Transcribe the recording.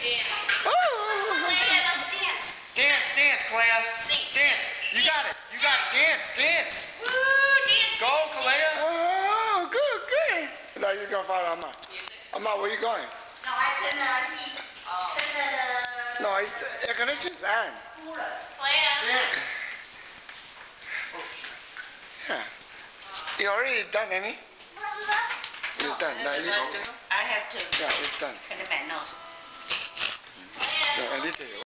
dance. Oh. Clea, let's dance. Dance, Clea. Sing. Dance. You got it. Dance. Woo, dance. Go, Clea. Oh, good. Now you're gonna follow Amma. Amma, where you going? No, I turn the heat. Turn No, it's the air conditioning's on. cooler. Clea. Yeah. You already done, Amy? It's done. Now you. I have to Yeah, it's done. cut my nose. Clea. No, a little.